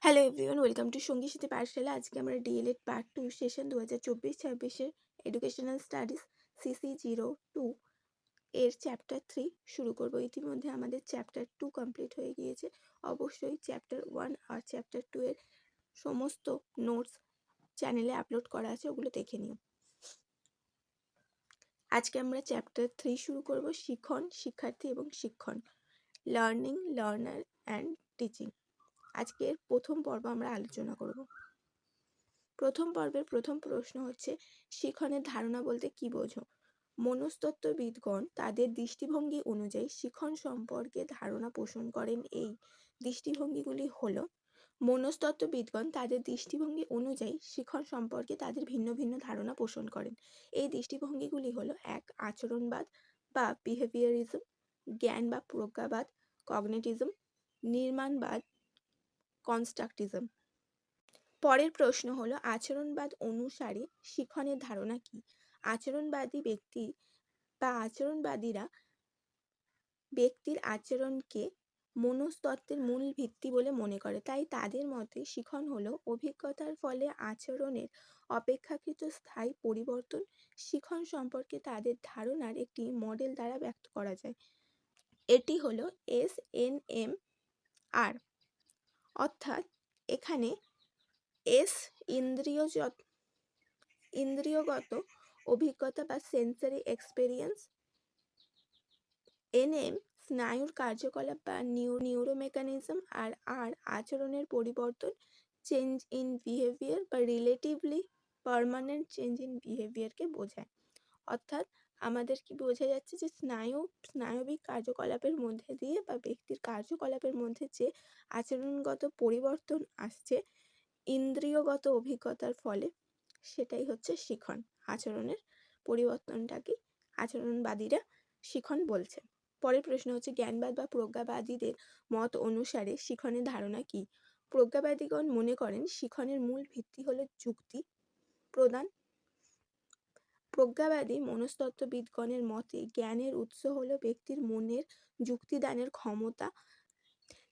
Hello everyone, welcome to সঙ্গী সাথী পাঠশালা। আজকে আমরা DElEd part 2 session 2024-26 educational studies CC02 এর চ্যাপ্টার 3 শুরু করব। ইতিমধ্যে আমাদের চ্যাপ্টার 2 কমপ্লিট হয়ে গিয়েছে। অবশ্যই চ্যাপ্টার 1 আর চ্যাপ্টার 2 এর সমস্ত নোটস চ্যানেলে আপলোড করা আছে, ওগুলো দেখে নিও। আজকে আমরা চ্যাপ্টার 3 শুরু করব, শিখন, শিক্ষার্থী এবং শিক্ষণ, লার্নিং, লার্নার অ্যান্ড টিচিং। আজকের প্রথম পর্ব আমরা আলোচনা করব। প্রথম পর্বের প্রথম প্রশ্ন হচ্ছে, শিখনের ধারণা বলতে কি বোঝো? মনস্তত্ত্ববিদগণ তাদের দৃষ্টিভঙ্গি অনুযায়ী শিখন সম্পর্কে ধারণা পোষণ করেন। এই দৃষ্টিভঙ্গিগুলি হলো, মনস্তত্ত্ববিদগণ তাদের দৃষ্টিভঙ্গি অনুযায়ী শিখন সম্পর্কে তাদের ভিন্ন ভিন্ন ধারণা পোষণ করেন। এই দৃষ্টিভঙ্গিগুলি হলো: 1. আচরণবাদ বা বিহেভিয়ারিজম, জ্ঞান বা প্রজ্ঞাবাদ কগনিটিজম, নির্মাণবাদ কনস্ট্রাকটিজম। পরের প্রশ্ন হলো, আচরণবাদ অনুসারে শিখনের ধারণা কি? আচরণবাদী ব্যক্তি বা আচরণবাদীরা ব্যক্তির আচরণকে মনস্তত্ত্বের মূল ভিত্তি বলে মনে করে। তাই তাদের মতে শিখন হলো অভিজ্ঞতার ফলে আচরণের অপেক্ষাকৃত স্থায়ী পরিবর্তন। শিখন সম্পর্কে তাদের ধারণার একটি মডেল দ্বারা ব্যক্ত করা যায়। এটি হলো SNMR, অর্থাৎ এখানে এস ইন্দ্রিয়গত অভিজ্ঞতা বা সেন্সরি এক্সপেরিয়েন্স, এনএম স্নায়ুর কার্যকলাপ বা নিউরোমেকানিজম, আর আচরণের পরিবর্তন, চেঞ্জ ইন বিহেভিয়ার বা রিলেটিভলি পার্মানেন্ট চেঞ্জ ইন বিহেভিয়ারকে বোঝায়। অর্থাৎ আমাদের কি বোঝা যাচ্ছে যে স্নায়বিক কার্যকলাপের মধ্যে দিয়ে বা ব্যক্তির কার্যকলাপের মধ্যে যে আচরণগত পরিবর্তন আসছে ইন্দ্রিয়গত অভিজ্ঞতার ফলে, সেটাই হচ্ছে শিখন। আচরণের পরিবর্তনটাকে আচরণবাদীরা শিখন বলছে। পরের প্রশ্ন হচ্ছে, জ্ঞানবাদ বা প্রজ্ঞাবাদীদের মত অনুসারে শিখনের ধারণা কি? প্রজ্ঞাবাদীগণ মনে করেন শিখনের মূল ভিত্তি হলো যুক্তি প্রদান। প্রজ্ঞাবাদী মনস্তত্ত্ববিদগণের মতে জ্ঞানের উৎস হলো ব্যক্তির মনের যুক্তিদানের ক্ষমতা।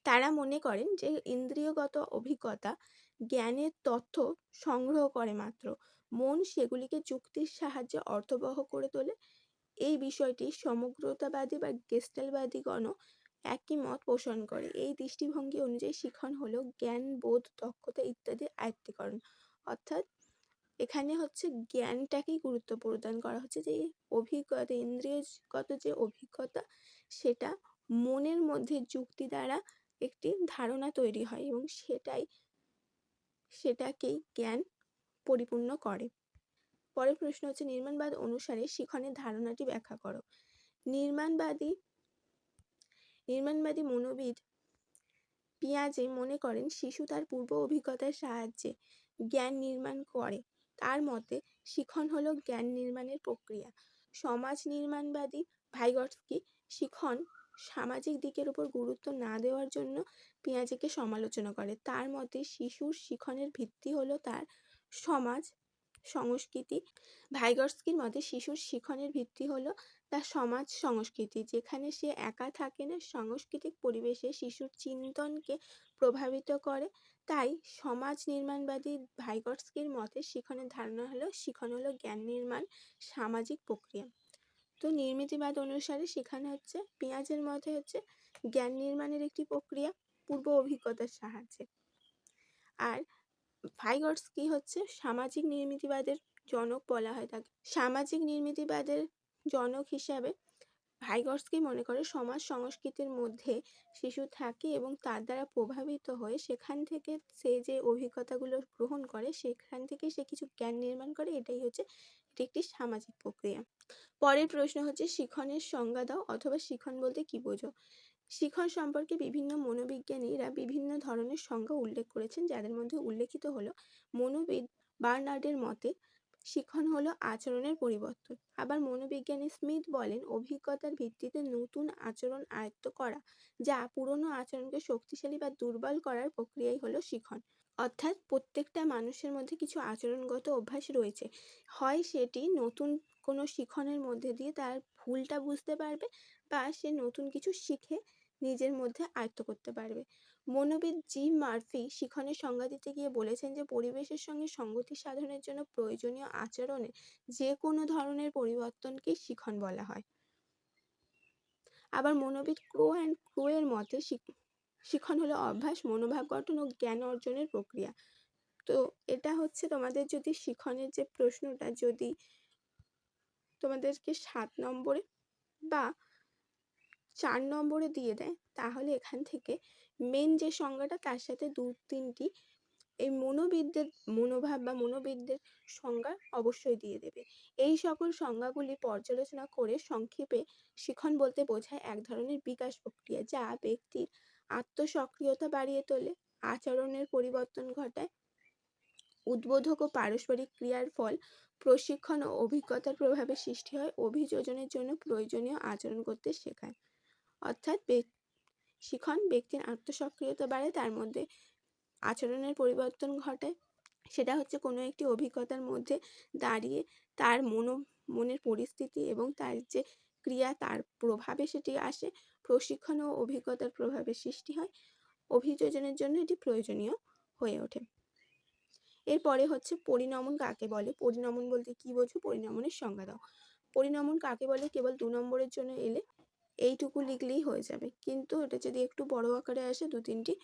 তারা মনে করেন যে ইন্দ্রিয়গত অভিজ্ঞতা জ্ঞানের তথ্য সংগ্রহ করে মাত্র, মন সেগুলিকে যুক্তির সাহায্যে অর্থবহ করে তোলে। এই বিষয়টি সমগ্রতাবাদী বা গেস্টালবাদীগণও একই মত পোষণ করে। এই দৃষ্টিভঙ্গি অনুযায়ী শিখন হলো জ্ঞান, বোধ, দক্ষতা ইত্যাদি আয়ত্তীকরণ। অর্থাৎ এখানে হচ্ছে জ্ঞানটাকেই গুরুত্ব প্রদান করা হচ্ছে, যে অভিজ্ঞতা, ইন্দ্রিয়গত যে অভিজ্ঞতা, সেটা মনের মধ্যে যুক্তি দ্বারা একটি ধারণা তৈরি হয় এবং সেটাকেই জ্ঞান পরিপূর্ণ করে। পরের প্রশ্ন হচ্ছে, নির্মাণবাদ অনুসারে শিখনের ধারণাটি ব্যাখ্যা করো। নির্মাণবাদী মনোবিদ পিয়াজে মনে করেন শিশু তার পূর্ব অভিজ্ঞতার সাহায্যে জ্ঞান নির্মাণ করে। তার মতে শিখন হলো জ্ঞান নির্মাণের প্রক্রিয়া। সমাজ নির্মাণবাদী ভাইগটস্কি শিখন সামাজিক দিকের উপর গুরুত্ব না দেওয়ার জন্য পিয়াজেকে সমালোচনা করে। তার মতে শিশুর শিখনের ভিত্তি হলো তার সমাজ সংস্কৃতি। ভাইগটস্কির মতে শিশুর শিখনের ভিত্তি হলো তার সমাজ সংস্কৃতি, যেখানে সে একা থাকে না, সাংস্কৃতিক পরিবেশে শিশুর চিন্তনকে প্রভাবিত করে। তাই সমাজ নির্মাণবাদী ভাইগটস্কির মতে শিখনের ধারণা হলো শিখন হলো জ্ঞান নির্মাণ সামাজিক প্রক্রিয়া। তো নির্মিতিবাদ অনুসারে সেখানে হচ্ছে পিয়াজের মতে হচ্ছে জ্ঞান নির্মাণের একটি প্রক্রিয়া পূর্ব অভিজ্ঞতার সাহায্যে। আর ভাইগটস্কি হচ্ছে সামাজিক নির্মিতিবাদের জনক বলা হয় তাকে। সামাজিক নির্মিতিবাদের জনক হিসাবে ভাইগটস্কি মনে করে সমাজ সংস্কৃতির মধ্যে শিশু থাকে এবং তার দ্বারা প্রভাবিত হয়ে সেখান থেকে সে যে অভিজ্ঞতাগুলো গ্রহণ করে সেখান থেকে সে কিছু জ্ঞান নির্মাণ করে। এটাই হচ্ছে এটি একটি সামাজিক প্রক্রিয়া। পরের প্রশ্ন হচ্ছে, শিখনের সংজ্ঞা দাও, অথবা শিখন বলতে কি বোঝো? শিখন সম্পর্কে বিভিন্ন মনোবিজ্ঞানীরা বিভিন্ন ধরনের সংজ্ঞা উল্লেখ করেছেন, যাদের মধ্যে উল্লেখিত হলো, মনোবিদ বার্নার্ডের মতে শিখন হলো আচরণের পরিবর্তন। আবার মনোবিজ্ঞানী স্মিথ বলেন অভিজ্ঞতার ভিত্তিতে নতুন আচরণ আয়ত্ত করা, যা পুরনো আচরণকে শক্তিশালী বা দুর্বল করার প্রক্রিয়াই হলো শিখন। অর্থাৎ প্রত্যেকটা মানুষের মধ্যে কিছু আচরণগত অভ্যাস রয়েছে, হয় সেটি নতুন কোনো শিখনের মধ্যে দিয়ে তার ভুলটা বুঝতে পারবে, বা সে নতুন কিছু শিখে নিজের মধ্যে আয়ত্ত করতে পারবে। মনোবিদ জিম মার্ফি শিখনের সংজ্ঞা দিতে গিয়ে বলেছেন যে পরিবেশের সঙ্গে সঙ্গতি সাধনের জন্য প্রয়োজনীয় আচরণে যে কোনো ধরনের পরিবর্তনকেই শিখন বলা হয়। আবার মনোবিদ ক্রো এর মতে শিখন হলো অভ্যাস, মনোভাব গঠন ও জ্ঞান অর্জনের প্রক্রিয়া। তো এটা হচ্ছে তোমাদের যদি শিখনের যে প্রশ্নটা যদি তোমাদেরকে 7 নম্বরে বা 4 নম্বরে দিয়ে দেয়, তাহলে এখান থেকে মেন যে সংজ্ঞাটা তার সাথে 2-3টি এই মনোবিদদের মনোভাব বা মনোবিদদের সংজ্ঞা অবশ্যই দিয়ে দেবে। এই সকল সংজ্ঞাগুলি পর্যালোচনা করে সংক্ষেপে শিখন বলতে বোঝায় এক ধরনের বিকাশ প্রক্রিয়া যা ব্যক্তির আত্মসক্রিয়তা বাড়িয়ে তোলে, আচরণের পরিবর্তন ঘটায়, উদ্বোধক ও পারস্পরিক ক্রিয়ার ফল, প্রশিক্ষণ ও অভিজ্ঞতার প্রভাবে সৃষ্টি হয়, অভিযোজনের জন্য প্রয়োজনীয় আচরণ করতে শেখায়। অর্থাৎ শিখন ব্যক্তির আত্মসক্রিয়তা বাড়ায়, তার মধ্যে আচরণের পরিবর্তন ঘটায়, সেটা হচ্ছে কোনো একটি অভিজ্ঞতার মধ্যে দাঁড়িয়ে তার মনের পরিস্থিতি এবং তার যে ক্রিয়া তার প্রভাবে সেটি আসে, প্রশিক্ষণ ও অভিজ্ঞতার প্রভাবে সৃষ্টি হয়, অভিযোজনের জন্য এটি প্রয়োজনীয় হয়ে ওঠে। এরপরে হচ্ছে পরিণমন কাকে বলে। পরিণমন বলতে কি বোঝো, পরিণমনের সংজ্ঞা দাও। পরিণমন কাকে বলে কেবল 2 নম্বরের জন্য এলে এইটুকু লিখলেই হয়ে যাবে, কিন্তু এটা যদি একটু বড় আকারে আসে 2-3টি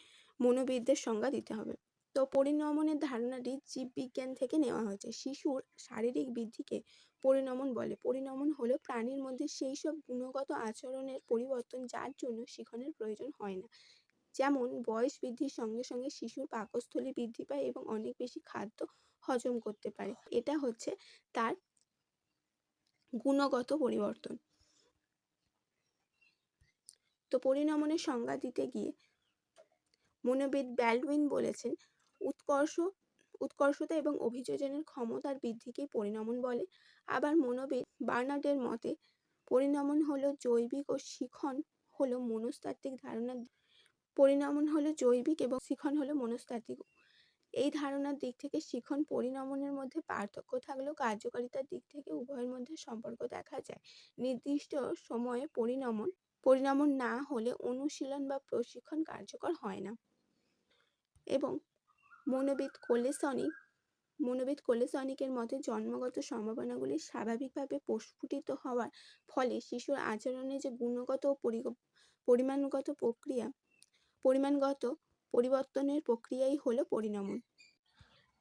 মনোবিদদের সংজ্ঞা দিতে হবে। তো পরিণমনের ধারণাটি জীববিজ্ঞান থেকে নেওয়া হয়েছে। শিশুর শারীরিক বৃদ্ধিকে পরিণমন বলে। পরিণমন হলো প্রাণীর মধ্যে সেই সব গুণগত আচরণের পরিবর্তন যার জন্য শিখনের প্রয়োজন হয় না। যেমন বয়স বৃদ্ধির সঙ্গে সঙ্গে শিশুর পাকস্থলী বৃদ্ধি পায় এবং অনেক বেশি খাদ্য হজম করতে পারে। এটা হচ্ছে তার গুণগত পরিবর্তন। তো পরিণমনের সংজ্ঞা দিতে গিয়ে মনোবিদ ব্যালডউইন বলেছেন, উৎকর্ষতা এবং অভিযোজনের ক্ষমতার বৃদ্ধিকেই পরিণমন বলে। আবার মনোবিদ বার্নার্ডের মতে পরিণমন হলো জৈবিক ও শিখন হলো মনস্তাত্ত্বিক ধারণা। পরিণমন হলো জৈবিক এবং শিখন হলো মনস্তাত্ত্বিক। এই ধারণার দিক থেকে শিখন পরিণমনের মধ্যে পার্থক্য থাকলেও কার্যকারিতার দিক থেকে উভয়ের মধ্যে সম্পর্ক দেখা যায়। নির্দিষ্ট সময়ে পরিণমন না হলে অনুশীলন বা প্রশিক্ষণ কার্যকর হয় না। এবং মনোবিদ কোলেসনিকের মতে জন্মগত সম্ভাবনাগুলি স্বাভাবিকভাবে প্রস্ফুটিত হওয়ার ফলে শিশুর আচরণে যে গুণগত ও পরিমাণগত পরিবর্তনের প্রক্রিয়াই হলো পরিণমন।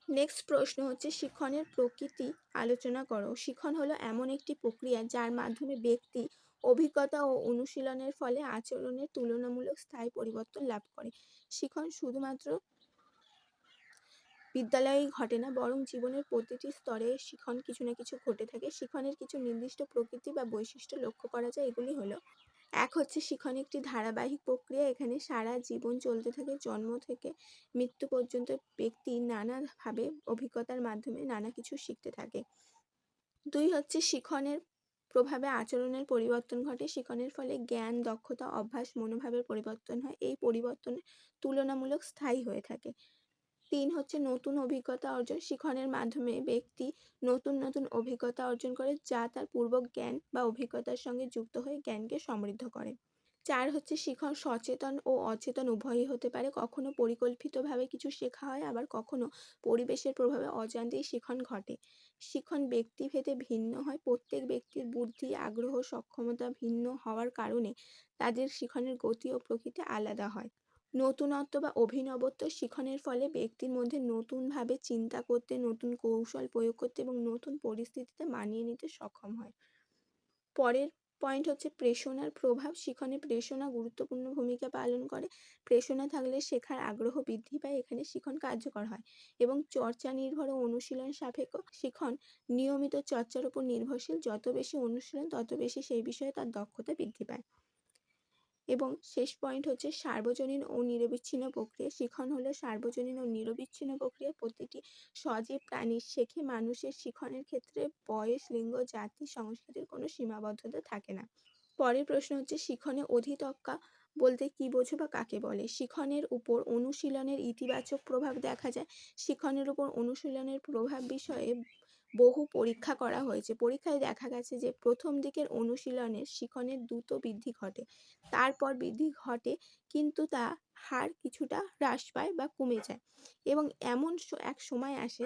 নেক্সট প্রশ্ন হচ্ছে শিখনের প্রকৃতি আলোচনা করো। শিখন হলো এমন একটি প্রক্রিয়া যার মাধ্যমে ব্যক্তি অভিজ্ঞতা ও অনুশীলনের ফলে আচরণের তুলনামূলক স্থায়ী পরিবর্তন লাভ করে। শিখন শুধুমাত্র বিদ্যালয়েই ঘটে না, বরং জীবনের প্রতিটি স্তরে শিখন কিছু না কিছু ঘটে থাকে। শিখনের কিছু নির্দিষ্ট প্রকৃতি বা বৈশিষ্ট্য লক্ষ্য করা যায়, এগুলি হলো: এক হচ্ছে শিখন একটি ধারাবাহিক প্রক্রিয়া, এখানে সারা জীবন চলতে থাকে, জন্ম থেকে মৃত্যু পর্যন্ত ব্যক্তি নানাভাবে অভিজ্ঞতার মাধ্যমে নানা কিছু শিখতে থাকে। 2 হচ্ছে শিখনের প্রভাবে আচরণের পরিবর্তন ঘটে, শিখনের ফলে জ্ঞান, দক্ষতা, অভ্যাস, মনোভাবের পরিবর্তন হয়, এই পরিবর্তন তুলনামূলক স্থায়ী হয়ে থাকে। 3 হচ্ছে নতুন অভিজ্ঞতা অর্জন, শিখনের মাধ্যমে ব্যক্তি নতুন নতুন অভিজ্ঞতা অর্জন করে যা তার পূর্ব জ্ঞান বা অভিজ্ঞতার সঙ্গে যুক্ত হয়ে জ্ঞানকে সমৃদ্ধ করে। 4 হচ্ছে শিখন সচেতন ও অচেতন উভয়ই হতে পারে, কখনো পরিকল্পিতভাবে কিছু শেখা হয়, আবার কখনো পরিবেশের প্রভাবে অজান্তেই শিখন ঘটে। শিখন ব্যক্তিভেদে ভিন্ন হয়, প্রত্যেক ব্যক্তির বুদ্ধি, আগ্রহ, সক্ষমতা ভিন্ন হওয়ার কারণে তাদের শিখনের গতি ও প্রকৃতি আলাদা হয়। নতুনত্ব বা অভিনবত্ব শিখনের ফলে ব্যক্তির মধ্যে নতুনভাবে চিন্তা করতে, নতুন কৌশল প্রয়োগ করতে এবং নতুন পরিস্থিতিতে মানিয়ে নিতে সক্ষম হয়। পরের পয়েন্ট হচ্ছে প্রেরণার প্রভাব। শিখনে প্রেরণা গুরুত্বপূর্ণ ভূমিকা পালন করে। প্রেরণা থাকলে শেখার আগ্রহ বৃদ্ধি পায়, এখানে শিখন কার্যকর হয়। এবং চর্চা নির্ভর ও অনুশীলন সাপেক্ষ। শিখন নিয়মিত চর্চার উপর নির্ভরশীল, যত বেশি অনুশীলন তত বেশি সেই বিষয়ে তার দক্ষতা বৃদ্ধি পায়। এবং শেষ পয়েন্ট হচ্ছে সার্বজনীন ও নিরবিচ্ছিন্ন প্রক্রিয়া। শিখন হলো সার্বজনীন ও নিরবিচ্ছিন্ন প্রক্রিয়া, প্রতিটি সজীব প্রাণীর শেখে। মানুষের শিখনের ক্ষেত্রে বয়স, লিঙ্গ, জাতি, সংস্কৃতির কোনো সীমাবদ্ধতা থাকে না। পরের প্রশ্ন হচ্ছে শিখনে অধিতক্কা বলতে কি বোঝো বা কাকে বলে। শিখনের উপর অনুশীলনের ইতিবাচক প্রভাব দেখা যায়। শিখনের উপর অনুশীলনের প্রভাব বিষয়ে বহু পরীক্ষা করা হয়েছে। পরীক্ষায় দেখা গেছে যে প্রথম দিকের অনুশীলনে শিখনের দ্রুত বৃদ্ধি ঘটে, তারপর বৃদ্ধি ঘটে কিন্তু তা হার কিছুটা হ্রাস পায় বা কমে যায় এবং এমন এক সময় আসে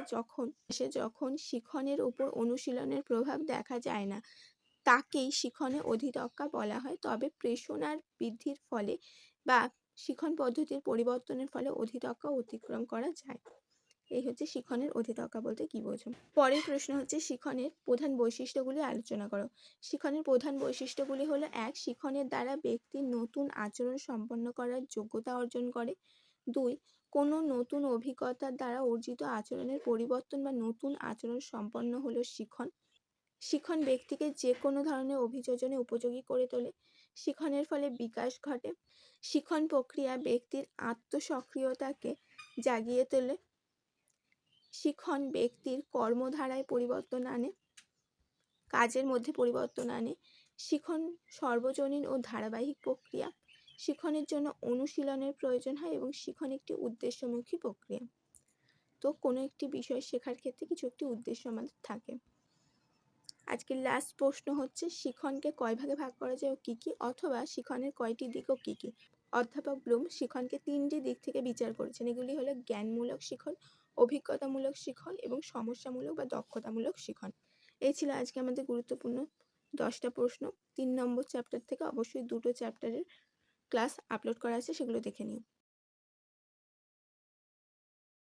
যখন শিখনের উপর অনুশীলনের প্রভাব দেখা যায় না, তাকেই শিখনে অধিদক্ষা বলা হয়। তবে প্রেষণার বৃদ্ধির ফলে বা শিখন পদ্ধতির পরিবর্তনের ফলে অধিদক্ষা অতিক্রম করা যায়। এই হচ্ছে শিখনের অধিদক্ষা বলতে কি বোঝো। পরের প্রশ্ন হচ্ছে শিখনের প্রধান বৈশিষ্ট্যগুলি আলোচনা করো। শিখনের প্রধান বৈশিষ্ট্যগুলি হলো: 1. শিখনের দ্বারা ব্যক্তি নতুন আচরণ সম্পন্ন করার যোগ্যতা অর্জন করে। 2. কোনো নতুন অভিজ্ঞতার দ্বারা অর্জিত আচরণের পরিবর্তন বা নতুন আচরণ সম্পন্ন হলো শিখন। শিখন ব্যক্তিকে যে কোনো ধরনের অভিযোজনে উপযোগী করে তোলে। শিখনের ফলে বিকাশ ঘটে। শিখন প্রক্রিয়া ব্যক্তির আত্মসক্রিয়তাকে জাগিয়ে তোলে। শিখন ব্যক্তির কর্মধারায় পরিবর্তন আনে, কাজের মধ্যে পরিবর্তন আনে। শিখন সর্বজনীন ও ধারাবাহিক প্রক্রিয়া। শিখনের জন্য অনুশীলনের প্রয়োজন হয় এবং শিখন একটি উদ্দেশ্যমুখী প্রক্রিয়া। তো কোনো একটি বিষয় শেখার ক্ষেত্রে কিছু একটি উদ্দেশ্য আমাদের থাকে। আজকের লাস্ট প্রশ্ন হচ্ছে শিখনকে কয় ভাগে ভাগ করা যায় ও কী কী, অথবা শিখনের কয়টি দিক ও কী কী। অধ্যাপক ব্লুম শিখনকে 3টি দিক থেকে বিচার করেছেন। এগুলি হলো জ্ঞানমূলক শিখন, অভিজ্ঞতামূলক শিখন এবং সমস্যামূলক বা দক্ষতামূলক শিখন। এই ছিল আজকে আমাদের গুরুত্বপূর্ণ 10টা প্রশ্ন। 3 নম্বর চ্যাপ্টার থেকে অবশ্যই 2টো চ্যাপ্টারের ক্লাস আপলোড করা আছে, সেগুলো দেখে নিও।